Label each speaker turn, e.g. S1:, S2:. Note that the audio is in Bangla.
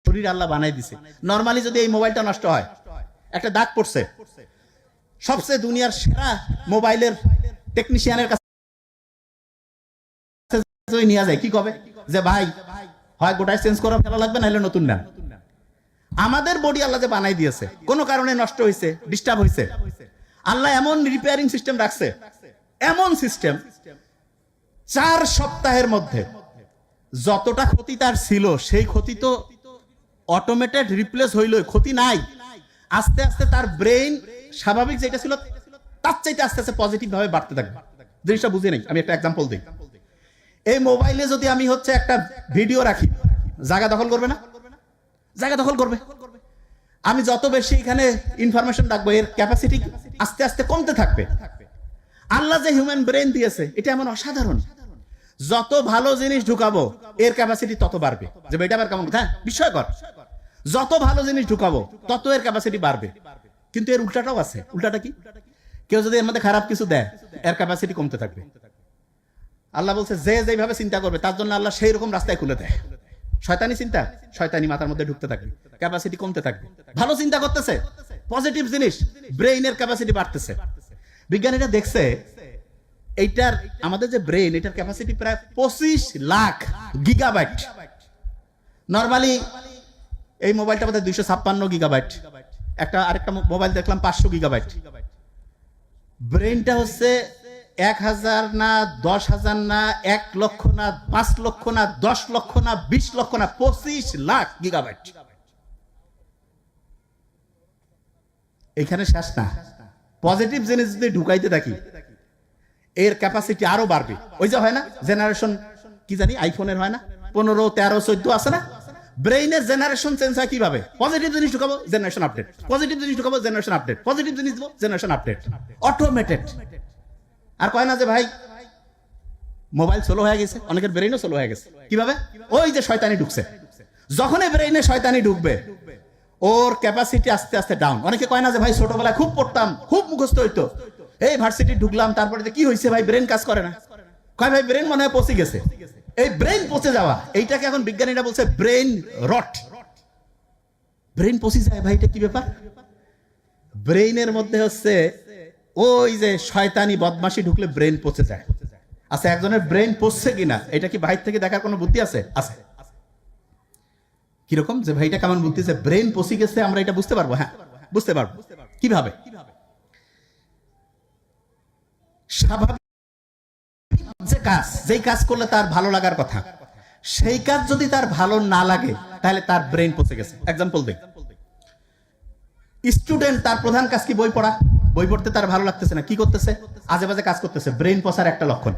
S1: শরীর আল্লাহ বানাই দিছে। নরমালি যদি এই মোবাইলটা নষ্ট হয়, একটা দাগ পড়ছে, সবচেয়ে দুনিয়ার সেরা মোবাইলের টেকনিশিয়ানের কাছে নিয়ে যায়, কি কবে যে ভাই হয় গোটায় চেঞ্জ করা ফেলা লাগবে, নাহলে নতুন নেন। আমাদের বডি আল্লাহ যে বানাই দিয়েছে, কোনো কারণে নষ্ট হয়েছে, ডিস্টার্ব হয়েছে, আল্লাহ এমন রিপেয়ারিং সিস্টেম রাখছে, এমন সিস্টেম 4 সপ্তাহের মধ্যে যতটা ক্ষতি তার ছিল সেই ক্ষতি তো অটোমেটেড রিপ্লেস হইল, ক্ষতি নাই। আস্তে আস্তে তার ব্রেইন স্বাভাবিক যেটা ছিল তার চাইতে আস্তে আস্তে পজিটিভ ভাবে বাড়তে থাকবে। জিনিসটা বুঝে নেই, আমি একটা এক্সাম্পল দিই। এই মোবাইলে যদি আমি হচ্ছে একটা ভিডিও রাখি, জায়গা দখল করবে না? জায়গা দখল করবে। আমি যত বেশি এখানে ইনফরমেশন রাখবো, এর ক্যাপাসিটি আস্তে আস্তে কমতে থাকবে। আল্লাহ যে হিউম্যান ব্রেন দিয়েছে এটা এমন অসাধারণ, যত ভালো জিনিস ঢুকাবো এর ক্যাপাসিটি তত বাড়বে। যে এটা আবার কেমন কথা, বিস্ময়কর। যত ভালো জিনিস ঢুকাবো তত এর ক্যাপাসিটি বাড়বে। কিন্তু এর উল্টাটাও আছে। উল্টাটা কি? কেউ যদি এর মধ্যে খারাপ কিছু দেয়, এর ক্যাপাসিটি কমতে থাকবে। আল্লাহ বলছে যে যেভাবে চিন্তা করবে তার জন্য আল্লাহ সেই রকম রাস্তায় খুলে দেয়। শয়তানি চিন্তা, শয়তানি মাথার মধ্যে ঢুকতে থাকবে, ক্যাপাসিটি কমতে থাকবে। ভালো চিন্তা করতেছে, পজিটিভ জিনিস, ব্রেইনের ক্যাপাসিটি বাড়তেছে। বিজ্ঞানীরা দেখছে এইটার, আমাদের যে ব্রেইন, এটার ক্যাপাসিটি প্রায় 25 লাখ গিগাবাইট। নরমালি এই মোবাইলটা বোধহয় 256 গিগাবাইট, আরেকটা মোবাইল দেখলাম 500 গিগাবাইট। ব্রেইনটা হচ্ছে 1000 না 10,000 না 1 লক্ষ না 5 লক্ষ না 10 লক্ষ না 20 লক্ষ না 25 লাখ গিগাবাইট। এখানে শেষ না, পজিটিভ জিনিস যদি ঢুকাইতে থাকি এর ক্যাপাসিটি আরো বাড়বে। ওই যে হয় না জেনারেশন, কি জানি আইফোনের হয় না 15, 13, 14 আছে না, ব্রেইনের জেনারেশন চেঞ্জ হয় কিভাবে? পজিটিভ জিনিস ঢুকাবো, জেনারেশন আপডেট, পজিটিভ জিনিস ঢুকাবো, জেনারেশন আপডেট, পজিটিভ জিনিস দেবো, জেনারেশন আপডেট, অটোমেটেড। আর কয় না যে ভাই মোবাইল স্লো হয়ে গেছে, অনেকের ব্রেইনও স্লো হয়ে গেছে। কিভাবে? ওই যে শয়তানি ঢুকছে। যখনই ব্রেইনে শয়তানি ঢুকবে ওর ক্যাপাসিটি আস্তে আস্তে ডাউন। অনেকে কয় না যে ভাই ছোটবেলায় খুব পড়তাম, খুব মুখস্থ হইতো, এই ভার্সিটি ঢুকলাম, তারপরে কি হয়েছে ভাই, ব্রেন কাজ করে না। কয় ভাই ব্রেন মনে হয় পচে গেছে। এই ব্রেন পচে যাওয়া, এইটাকে এখন বিজ্ঞানীরা বলছে ব্রেন রট। ব্রেন পচে যায় ভাই, এটা কি ব্যাপার? ব্রেইনের মধ্যে হচ্ছে ওই যে শয়তানি বদমাশি ঢুকলে ব্রেন পচে যায়। আচ্ছা, একজনের ব্রেন পচছে কিনা এটা কি বাইরে থেকে দেখার কোনো বুদ্ধি আছে? আছে। কিরকম যে ভাইটা কেমন বুদ্ধি আছে, ব্রেন পচে গেছে, আমরা এটা বুঝতে পারবো? হ্যাঁ, বুঝতে পারবো। কিভাবে? স্বাভাবিক যে কাজ, যেই কাজ করলে তার ভালো লাগার কথা, সেই কাজ যদি তার ভালো না লাগে তাহলে তার ব্রেন পচে গেছে। এক্সাম্পল দেই, স্টুডেন্ট তার প্রধান কাজ কি? বই পড়া। বই পড়তে তার ভালো লাগতেছে না, কি করতেছে? আজে বাজে কাজ করতেছে, ব্রেন পচার একটা লক্ষণ।